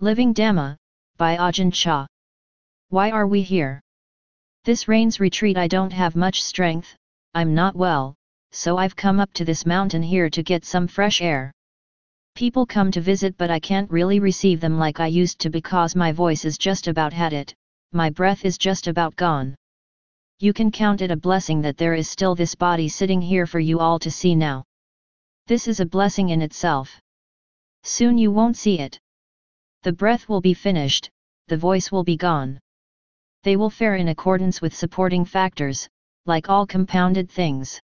Living Dhamma, by Ajahn Chah. Why are we here? This rain's retreat. I don't have much strength, I'm not well, so I've come up to this mountain here to get some fresh air. People come to visit, but I can't really receive them like I used to because my voice is just about had it, my breath is just about gone. You can count it a blessing that there is still this body sitting here for you all to see now. This is a blessing in itself. Soon you won't see it. The breath will be finished, the voice will be gone. They will fare in accordance with supporting factors, like all compounded things.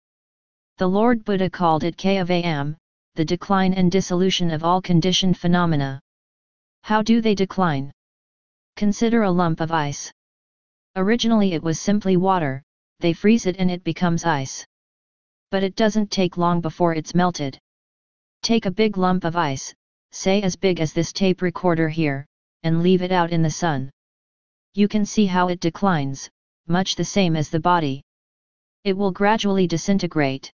The Lord Buddha called it Kayavayam, the decline and dissolution of all conditioned phenomena. How do they decline? Consider a lump of ice. Originally it was simply water, they freeze it and it becomes ice. But it doesn't take long before it's melted. Take a big lump of ice, say as big as this tape recorder here, and leave it out in the sun. You can see how it declines, much the same as the body. It will gradually disintegrate.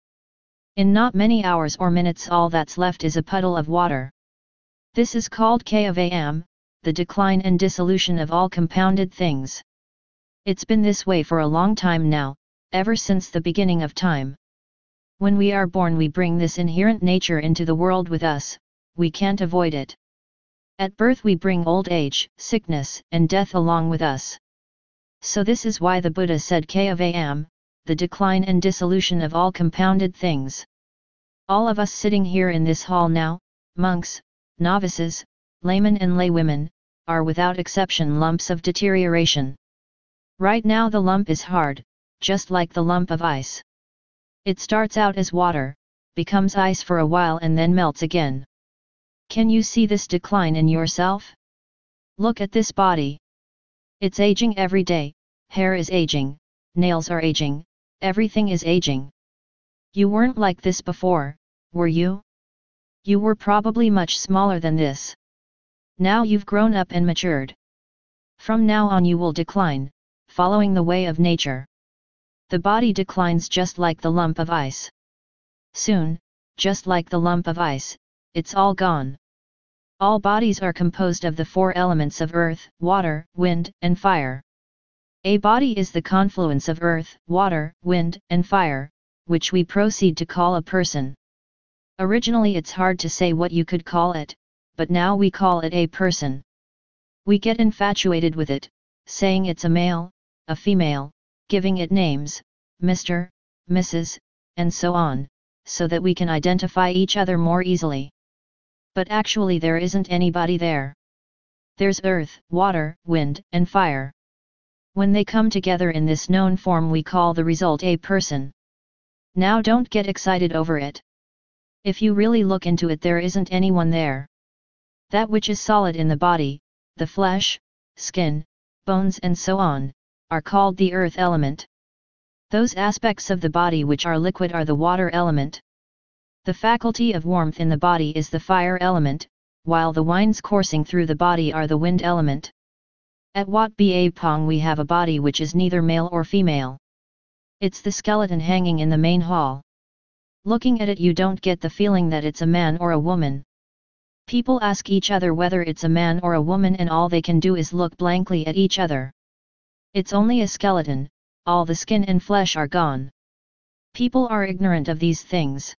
In not many hours or minutes all that's left is a puddle of water. This is called Kayavayam, the decline and dissolution of all compounded things. It's been this way for a long time now, ever since the beginning of time. When we are born we bring this inherent nature into the world with us, we can't avoid it. At birth we bring old age, sickness, and death along with us. So this is why the Buddha said Kayavayam, the decline and dissolution of all compounded things. All of us sitting here in this hall now, monks, novices, laymen and laywomen, are without exception lumps of deterioration. Right now the lump is hard, just like the lump of ice. It starts out as water, becomes ice for a while and then melts again. Can you see this decline in yourself? Look at this body. It's aging every day, hair is aging, nails are aging, everything is aging. You weren't like this before, were you? You were probably much smaller than this. Now you've grown up and matured. From now on you will decline, following the way of nature. The body declines just like the lump of ice. Soon, just like the lump of ice, it's all gone. All bodies are composed of the four elements of earth, water, wind, and fire. A body is the confluence of earth, water, wind, and fire, which we proceed to call a person. Originally it's hard to say what you could call it, but now we call it a person. We get infatuated with it, saying it's a male, a female, giving it names, Mr., Mrs., and so on, so that we can identify each other more easily. But actually there isn't anybody there. There's earth, water, wind, and fire. When they come together in this known form we call the result a person. Now don't get excited over it. If you really look into it there isn't anyone there. That which is solid in the body, the flesh, skin, bones and so on, are called the earth element. Those aspects of the body which are liquid are the water element. The faculty of warmth in the body is the fire element, while the winds coursing through the body are the wind element. At Wat Ba Pong we have a body which is neither male or female. It's the skeleton hanging in the main hall. Looking at it you don't get the feeling that it's a man or a woman. People ask each other whether it's a man or a woman and all they can do is look blankly at each other. It's only a skeleton, all the skin and flesh are gone. People are ignorant of these things.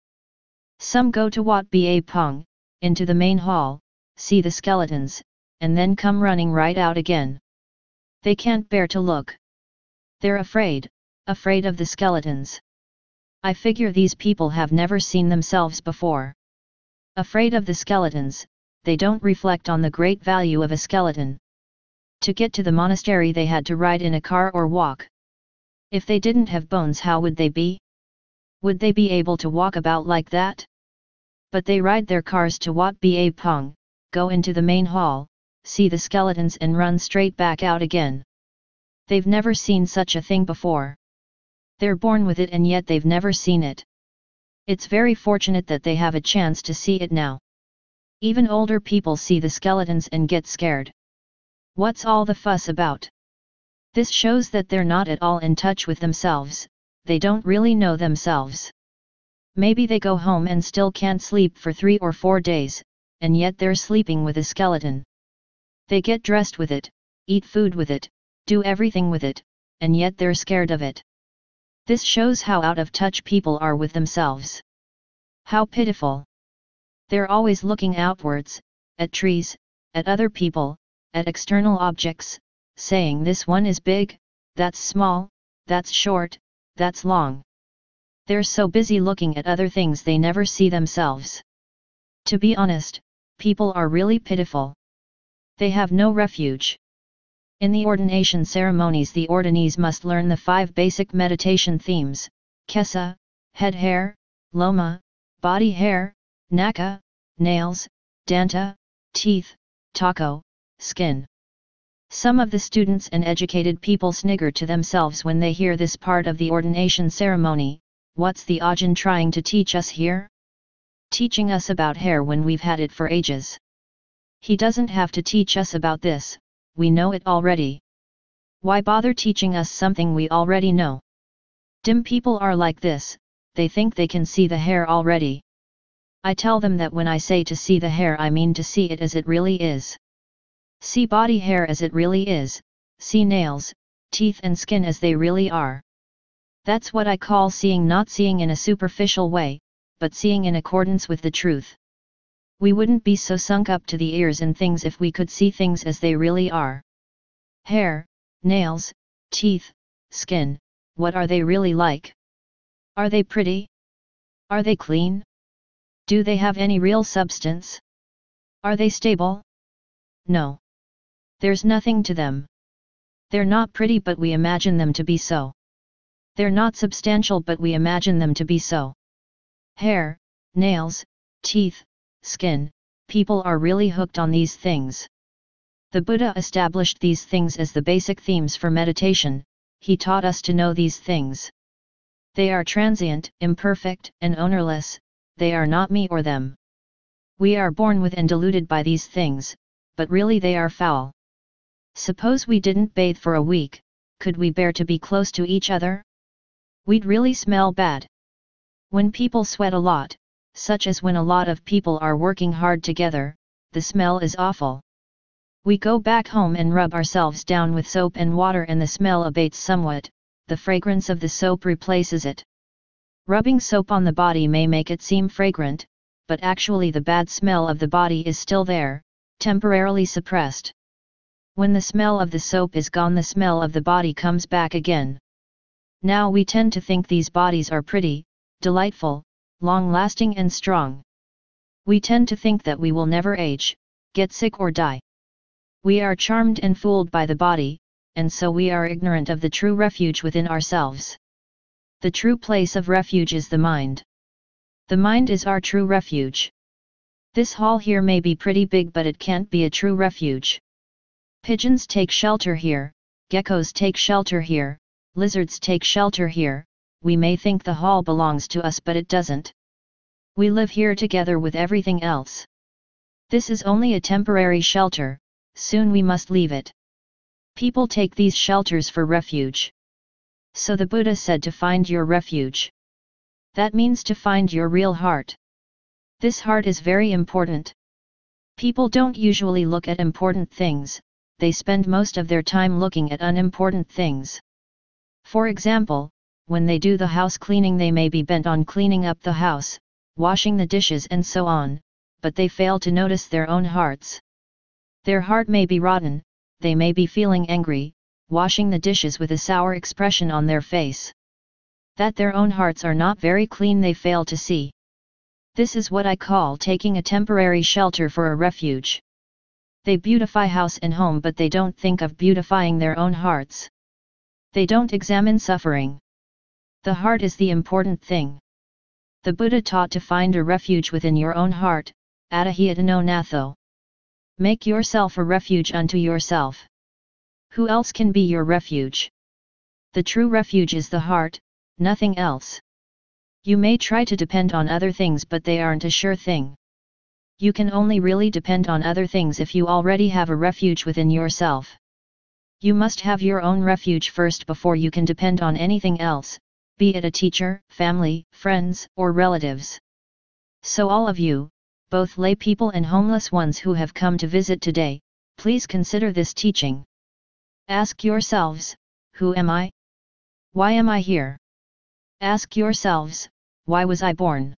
Some go to Wat Ba Pong, into the main hall, see the skeletons, and then come running right out again. They can't bear to look. They're afraid of the skeletons. I figure these people have never seen themselves before. Afraid of the skeletons, they don't reflect on the great value of a skeleton. To get to the monastery they had to ride in a car or walk. If they didn't have bones how would they be? Would they be able to walk about like that? But they ride their cars to Wat Ba Pong, go into the main hall, see the skeletons and run straight back out again. They've never seen such a thing before. They're born with it and yet they've never seen it. It's very fortunate that they have a chance to see it now. Even older people see the skeletons and get scared. What's all the fuss about? This shows that they're not at all in touch with themselves, they don't really know themselves. Maybe they go home and still can't sleep for 3 or 4 days, and yet they're sleeping with a skeleton. They get dressed with it, eat food with it, do everything with it, and yet they're scared of it. This shows how out of touch people are with themselves. How pitiful. They're always looking outwards, at trees, at other people, at external objects, saying this one is big, that's small, that's short, that's long. They're so busy looking at other things they never see themselves. To be honest, people are really pitiful. They have no refuge. In the ordination ceremonies, the ordinees must learn the 5 basic meditation themes: kesa, head hair; loma, body hair; naka, nails; danta, teeth; tako, skin. Some of the students and educated people snigger to themselves when they hear this part of the ordination ceremony. What's the Ajahn trying to teach us here? Teaching us about hair when we've had it for ages. He doesn't have to teach us about this, we know it already. Why bother teaching us something we already know? Dim people are like this, they think they can see the hair already. I tell them that when I say to see the hair, I mean to see it as it really is. See body hair as it really is, see nails, teeth and skin as they really are. That's what I call seeing, not seeing in a superficial way, but seeing in accordance with the truth. We wouldn't be so sunk up to the ears in things if we could see things as they really are. Hair, nails, teeth, skin, what are they really like? Are they pretty? Are they clean? Do they have any real substance? Are they stable? No. There's nothing to them. They're not pretty, but we imagine them to be so. They're not substantial, but we imagine them to be so. Hair, nails, teeth, skin, people are really hooked on these things. The Buddha established these things as the basic themes for meditation. He taught us to know these things. They are transient, imperfect, and ownerless, they are not me or them. We are born with and deluded by these things, but really they are foul. Suppose we didn't bathe for a week, could we bear to be close to each other? We'd really smell bad. When people sweat a lot, such as when a lot of people are working hard together, the smell is awful. We go back home and rub ourselves down with soap and water and the smell abates somewhat, the fragrance of the soap replaces it. Rubbing soap on the body may make it seem fragrant, but actually the bad smell of the body is still there, temporarily suppressed. When the smell of the soap is gone, the smell of the body comes back again. Now we tend to think these bodies are pretty, delightful, long-lasting and strong. We tend to think that we will never age, get sick or die. We are charmed and fooled by the body, and so we are ignorant of the true refuge within ourselves. The true place of refuge is the mind. The mind is our true refuge. This hall here may be pretty big, but it can't be a true refuge. Pigeons take shelter here, geckos take shelter here, lizards take shelter here. We may think the hall belongs to us, but it doesn't. We live here together with everything else. This is only a temporary shelter, soon we must leave it. People take these shelters for refuge. So the Buddha said to find your refuge. That means to find your real heart. This heart is very important. People don't usually look at important things, they spend most of their time looking at unimportant things. For example, when they do the house cleaning, they may be bent on cleaning up the house, washing the dishes and so on, but they fail to notice their own hearts. Their heart may be rotten, they may be feeling angry, washing the dishes with a sour expression on their face. That their own hearts are not very clean they fail to see. This is what I call taking a temporary shelter for a refuge. They beautify house and home, but they don't think of beautifying their own hearts. They don't examine suffering. The heart is the important thing. The Buddha taught to find a refuge within your own heart, Adahiyatano natho. Make yourself a refuge unto yourself. Who else can be your refuge? The true refuge is the heart, nothing else. You may try to depend on other things, but they aren't a sure thing. You can only really depend on other things if you already have a refuge within yourself. You must have your own refuge first before you can depend on anything else, be it a teacher, family, friends, or relatives. So all of you, both lay people and homeless ones who have come to visit today, Please consider this teaching. Ask yourselves, who am I? Why am I here? Ask yourselves, why was I born?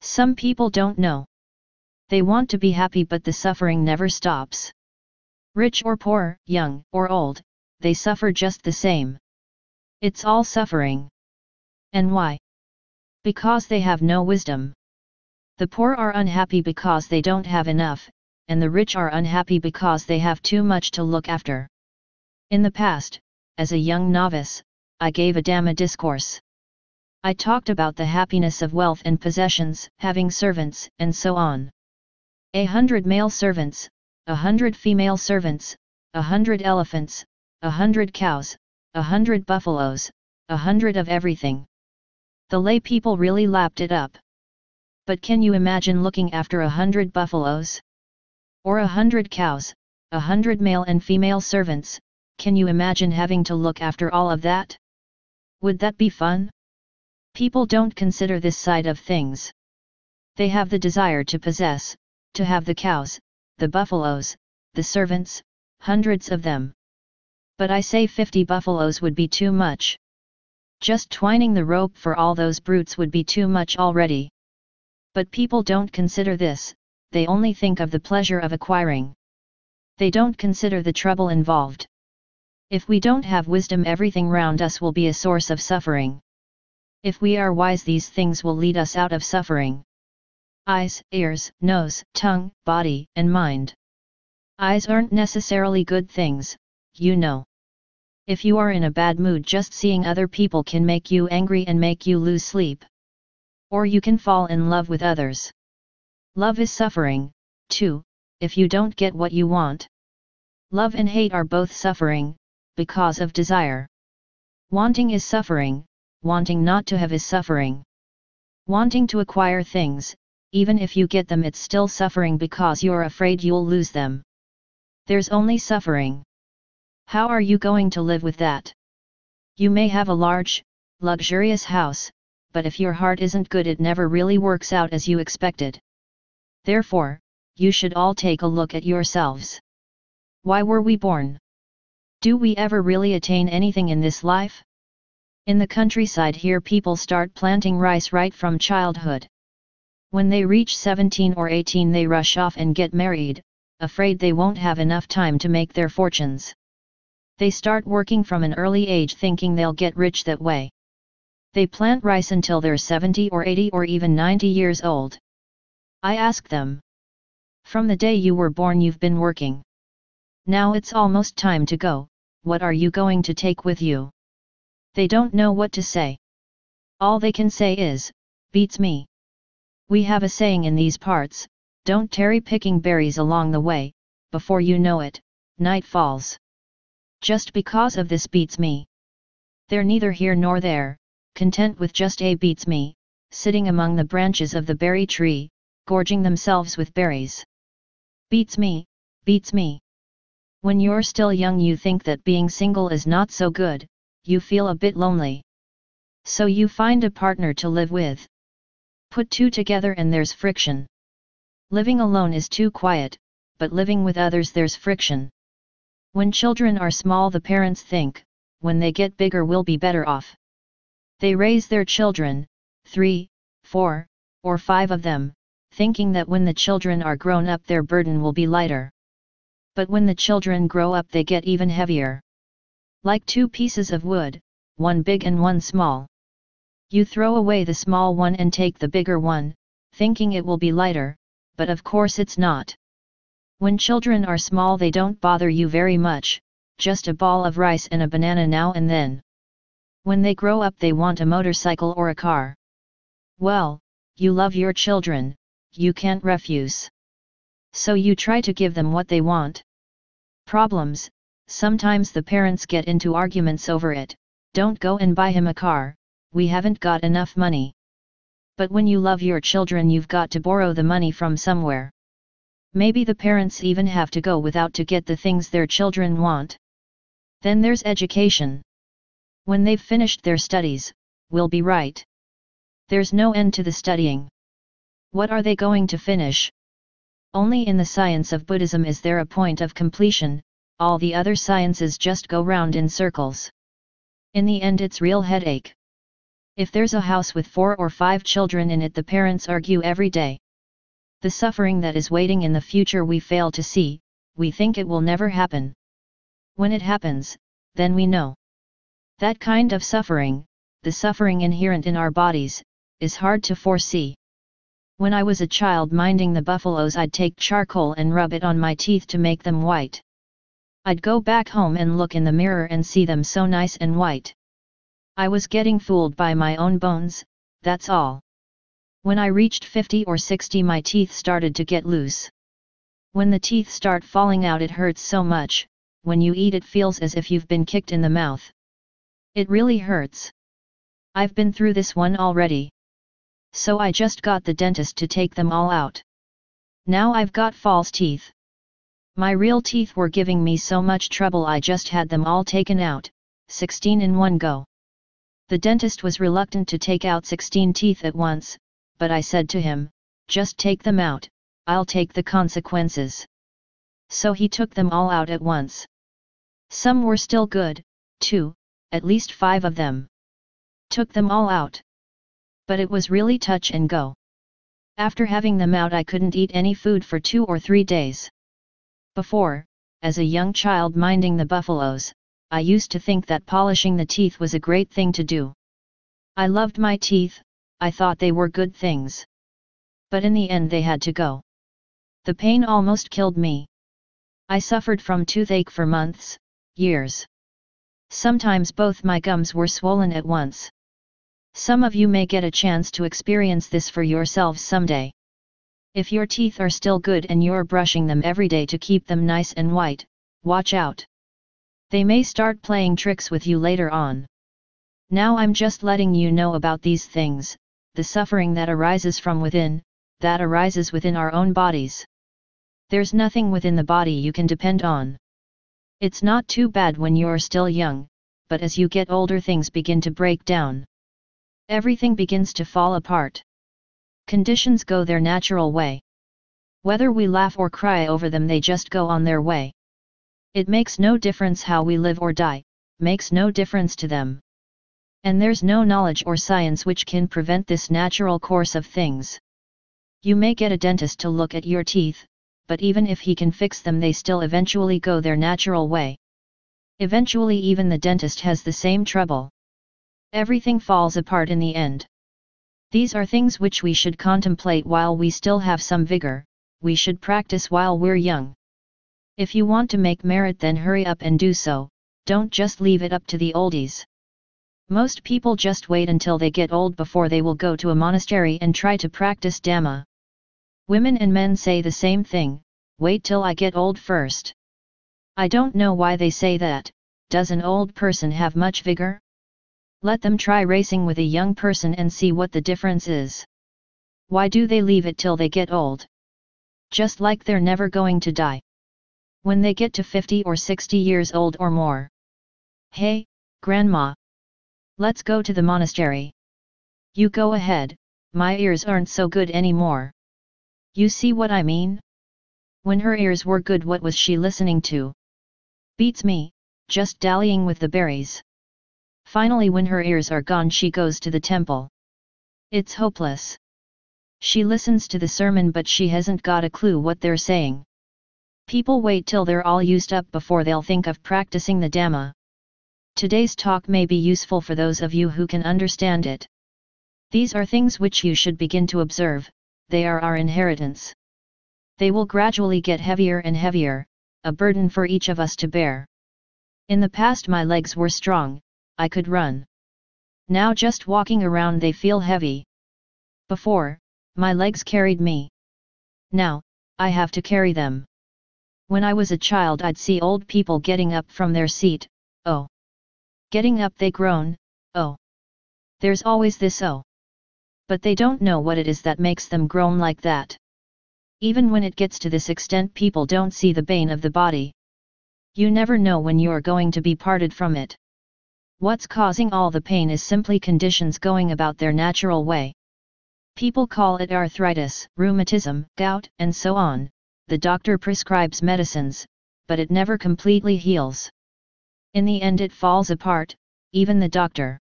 Some people don't know. They want to be happy, but the suffering never stops. Rich or poor, young or old, they suffer just the same. It's all suffering. And why? Because they have no wisdom. The poor are unhappy because they don't have enough, and the rich are unhappy because they have too much to look after. In the past, as a young novice, I gave a Dhamma discourse. I talked about the happiness of wealth and possessions, having servants, and so on. 100 male servants, 100 female servants, 100 elephants, 100 cows, 100 buffaloes, 100 of everything. The lay people really lapped it up. But can you imagine looking after 100 buffaloes? Or 100 cows, 100 male and female servants? Can you imagine having to look after all of that? Would that be fun? People don't consider this side of things. They have the desire to possess, to have the cows, the buffaloes, the servants, hundreds of them. But I say 50 buffaloes would be too much. Just twining the rope for all those brutes would be too much already. But people don't consider this, they only think of the pleasure of acquiring. They don't consider the trouble involved. If we don't have wisdom, everything round us will be a source of suffering. If we are wise, these things will lead us out of suffering. Eyes, ears, nose, tongue, body, and mind. Eyes aren't necessarily good things, you know. If you are in a bad mood, just seeing other people can make you angry and make you lose sleep. Or you can fall in love with others. Love is suffering, too, if you don't get what you want. Love and hate are both suffering, because of desire. Wanting is suffering, wanting not to have is suffering. Wanting to acquire things, even if you get them, it's still suffering because you're afraid you'll lose them. There's only suffering. How are you going to live with that? You may have a large, luxurious house, but if your heart isn't good, it never really works out as you expected. Therefore, you should all take a look at yourselves. Why were we born? Do we ever really attain anything in this life? In the countryside here, people start planting rice right from childhood. When they reach 17 or 18, they rush off and get married, afraid they won't have enough time to make their fortunes. They start working from an early age thinking they'll get rich that way. They plant rice until they're 70 or 80 or even 90 years old. I ask them. From the day you were born you've been working. Now it's almost time to go, what are you going to take with you? They don't know what to say. All they can say is, beats me. We have a saying in these parts, don't tarry picking berries along the way, before you know it, night falls. Just because of this beats me. They're neither here nor there, content with just a beats me, sitting among the branches of the berry tree, gorging themselves with berries. Beats me, beats me. When you're still young you think that being single is not so good, you feel a bit lonely. So you find a partner to live with. Put two together and there's friction. Living alone is too quiet, but living with others there's friction. When children are small the parents think, when they get bigger we'll be better off. They raise their children, 3, 4, or 5 of them, thinking that when the children are grown up their burden will be lighter. But when the children grow up they get even heavier. Like two pieces of wood, one big and one small. You throw away the small one and take the bigger one, thinking it will be lighter, but of course it's not. When children are small they don't bother you very much, just a ball of rice and a banana now and then. When they grow up they want a motorcycle or a car. Well, you love your children, you can't refuse. So you try to give them what they want. Problems, sometimes the parents get into arguments over it, don't go and buy him a car, we haven't got enough money. But when you love your children you've got to borrow the money from somewhere. Maybe the parents even have to go without to get the things their children want. Then there's education. When they've finished their studies, we'll be right. There's no end to the studying. What are they going to finish? Only in the science of Buddhism is there a point of completion, all the other sciences just go round in circles. In the end it's real headache. If there's a house with 4 or 5 children in it, the parents argue every day. The suffering that is waiting in the future we fail to see, we think it will never happen. When it happens, then we know. That kind of suffering, the suffering inherent in our bodies, is hard to foresee. When I was a child minding the buffaloes, I'd take charcoal and rub it on my teeth to make them white. I'd go back home and look in the mirror and see them so nice and white. I was getting fooled by my own bones, that's all. When I reached 50 or 60, my teeth started to get loose. When the teeth start falling out, it hurts so much. When you eat, it feels as if you've been kicked in the mouth. It really hurts. I've been through this one already. So I just got the dentist to take them all out. Now I've got false teeth. My real teeth were giving me so much trouble, I just had them all taken out, 16 in one go. The dentist was reluctant to take out 16 teeth at once, but I said to him, just take them out, I'll take the consequences. So he took them all out at once. Some were still good, too, at least 5 of them. Took them all out. But it was really touch and go. After having them out, I couldn't eat any food for 2 or 3 days. Before, as a young child minding the buffaloes, I used to think that polishing the teeth was a great thing to do. I loved my teeth, I thought they were good things. But in the end they had to go. The pain almost killed me. I suffered from toothache for months, years. Sometimes both my gums were swollen at once. Some of you may get a chance to experience this for yourselves someday. If your teeth are still good and you're brushing them every day to keep them nice and white, watch out. They may start playing tricks with you later on. Now I'm just letting you know about these things, the suffering that arises from within, that arises within our own bodies. There's nothing within the body you can depend on. It's not too bad when you're still young, but as you get older things begin to break down. Everything begins to fall apart. Conditions go their natural way. Whether we laugh or cry over them, they just go on their way. It makes no difference how we live or die, makes no difference to them. And there's no knowledge or science which can prevent this natural course of things. You may get a dentist to look at your teeth, but even if he can fix them, they still eventually go their natural way. Eventually even the dentist has the same trouble. Everything falls apart in the end. These are things which we should contemplate while we still have some vigor, we should practice while we're young. If you want to make merit, then hurry up and do so, don't just leave it up to the oldies. Most people just wait until they get old before they will go to a monastery and try to practice Dhamma. Women and men say the same thing, wait till I get old first. I don't know why they say that. Does an old person have much vigor? Let them try racing with a young person and see what the difference is. Why do they leave it till they get old? Just like they're never going to die. When they get to 50 or 60 years old or more. Hey, Grandma. Let's go to the monastery. You go ahead, my ears aren't so good anymore. You see what I mean? When her ears were good, what was she listening to? Beats me, just dallying with the berries. Finally, when her ears are gone, she goes to the temple. It's hopeless. She listens to the sermon, but she hasn't got a clue what they're saying. People wait till they're all used up before they'll think of practicing the Dhamma. Today's talk may be useful for those of you who can understand it. These are things which you should begin to observe, they are our inheritance. They will gradually get heavier and heavier, a burden for each of us to bear. In the past my legs were strong, I could run. Now just walking around they feel heavy. Before, my legs carried me. Now, I have to carry them. When I was a child, I'd see old people getting up from their seat, oh. Getting up they groan, oh. There's always this oh. But they don't know what it is that makes them groan like that. Even when it gets to this extent, people don't see the bane of the body. You never know when you're going to be parted from it. What's causing all the pain is simply conditions going about their natural way. People call it arthritis, rheumatism, gout, and so on, the doctor prescribes medicines, but it never completely heals. In the end it falls apart, even the doctor.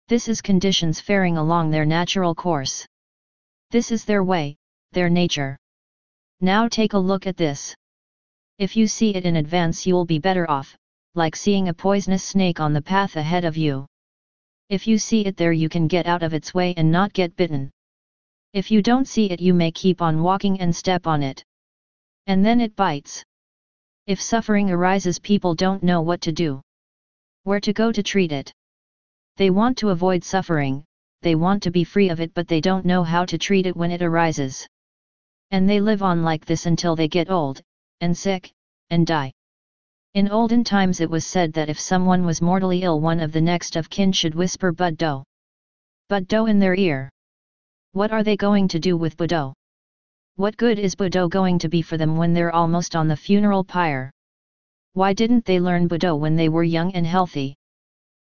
This is conditions faring along their natural course. This is their way, their nature. Now take a look at this. If you see it in advance you'll be better off, like seeing a poisonous snake on the path ahead of you. If you see it there you can get out of its way and not get bitten. If you don't see it you may keep on walking and step on it. And then it bites. If suffering arises people don't know what to do. Where to go to treat it. They want to avoid suffering, they want to be free of it but they don't know how to treat it when it arises. And they live on like this until they get old, and sick, and die. In olden times it was said that if someone was mortally ill one of the next of kin should whisper Buddho. Buddho in their ear. What are they going to do with Buddho? What good is Buddho going to be for them when they're almost on the funeral pyre? Why didn't they learn Buddho when they were young and healthy?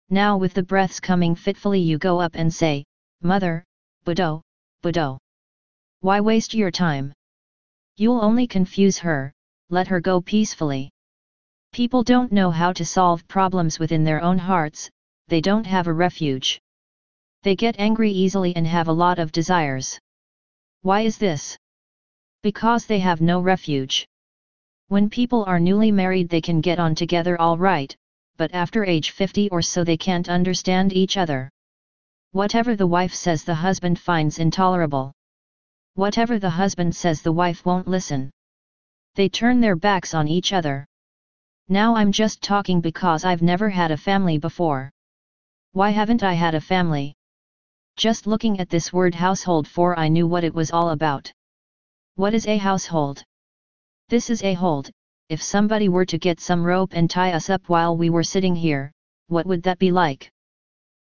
Now with the breaths coming fitfully you go up and say, Mother, Buddho, Buddho. Why waste your time? You'll only confuse her, let her go peacefully. People don't know how to solve problems within their own hearts, they don't have a refuge. They get angry easily and have a lot of desires. Why is this? Because they have no refuge. When people are newly married they can get on together all right, but after age 50 or so they can't understand each other. Whatever the wife says the husband finds intolerable. Whatever the husband says the wife won't listen. They turn their backs on each other. Now I'm just talking because I've never had a family before. Why haven't I had a family? Just looking at this word household for I knew what it was all about. What is a household? This is a hold. If somebody were to get some rope and tie us up while we were sitting here, what would that be like?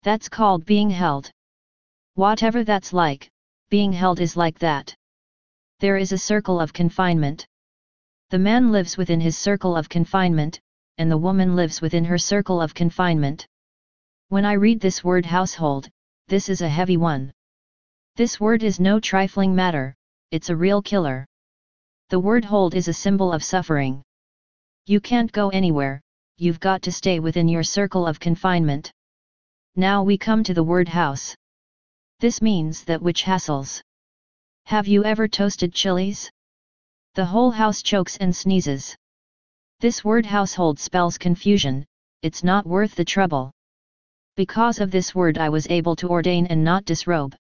That's called being held. Whatever that's like, being held is like that. There is a circle of confinement. The man lives within his circle of confinement, and the woman lives within her circle of confinement. When I read this word household, this is a heavy one. This word is no trifling matter, it's a real killer. The word hold is a symbol of suffering. You can't go anywhere, you've got to stay within your circle of confinement. Now we come to the word house. This means that which hassles. Have you ever toasted chilies? The whole house chokes and sneezes. This word household spells confusion, it's not worth the trouble. Because of this word I was able to ordain and not disrobe.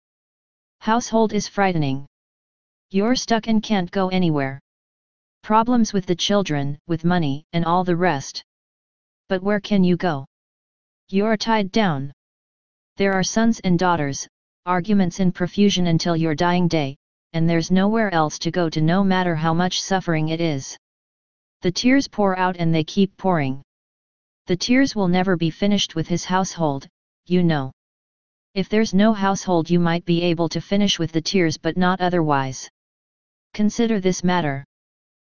Household is frightening. You're stuck and can't go anywhere. Problems with the children, with money, and all the rest. But where can you go? You're tied down. There are sons and daughters, arguments in profusion until your dying day, and there's nowhere else to go to no matter how much suffering it is. The tears pour out and they keep pouring. The tears will never be finished with his household, you know. If there's no household you might be able to finish with the tears but not otherwise. Consider this matter.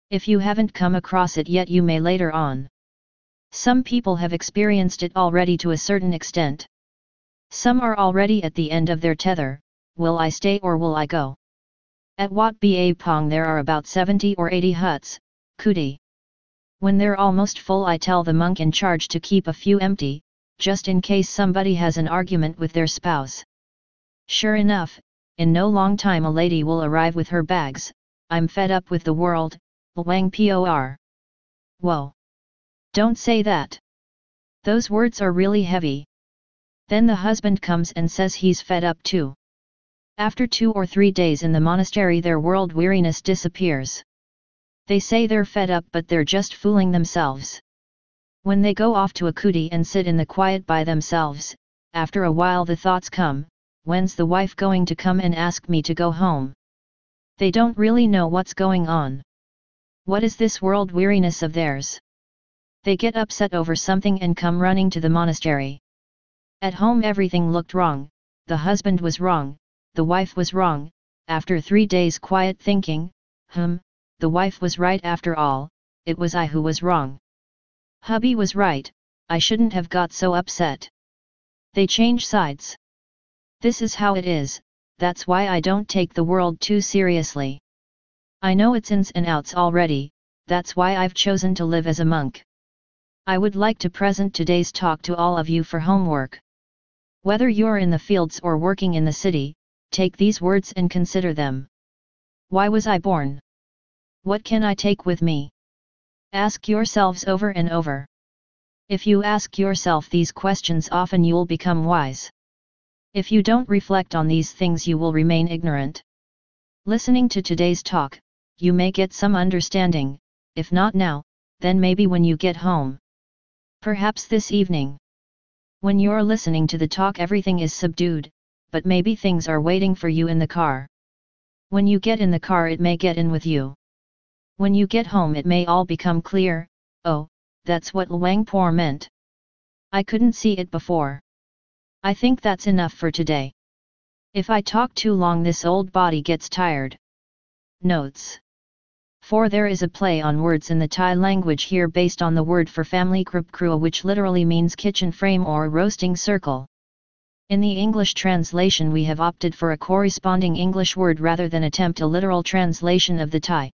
If you haven't come across it yet you may later on. Some people have experienced it already to a certain extent. Some are already at the end of their tether, will I stay or will I go? At Wat Ba Pong there are about 70 or 80 huts, kuti. When they're almost full I tell the monk in charge to keep a few empty, just in case somebody has an argument with their spouse. Sure enough, in no long time a lady will arrive with her bags, I'm fed up with the world, Wang Por. Whoa! Don't say that. Those words are really heavy. Then the husband comes and says he's fed up too. After 2 or 3 days in the monastery their world weariness disappears. They say they're fed up but they're just fooling themselves. When they go off to a kuti and sit in the quiet by themselves, after a while the thoughts come, when's the wife going to come and ask me to go home? They don't really know what's going on. What is this world weariness of theirs? They get upset over something and come running to the monastery. At home everything looked wrong, the husband was wrong, the wife was wrong. After 3 days quiet thinking, the wife was right after all, it was I who was wrong. Hubby was right, I shouldn't have got so upset. They change sides. This is how it is, that's why I don't take the world too seriously. I know its ins and outs already, that's why I've chosen to live as a monk. I would like to present today's talk to all of you for homework. Whether you're in the fields or working in the city, take these words and consider them. Why was I born? What can I take with me? Ask yourselves over and over. If you ask yourself these questions often, you'll become wise. If you don't reflect on these things, you will remain ignorant. Listening to today's talk, you may get some understanding, if not now, then maybe when you get home. Perhaps this evening. When you're listening to the talk, everything is subdued, but maybe things are waiting for you in the car. When you get in the car, it may get in with you. When you get home, it may all become clear. Oh, that's what Luang Por meant. I couldn't see it before. I think that's enough for today. If I talk too long, this old body gets tired. Notes. For there is a play on words in the Thai language here based on the word for family krup krua, which literally means kitchen frame or roasting circle. In the English translation, we have opted for a corresponding English word rather than attempt a literal translation of the Thai.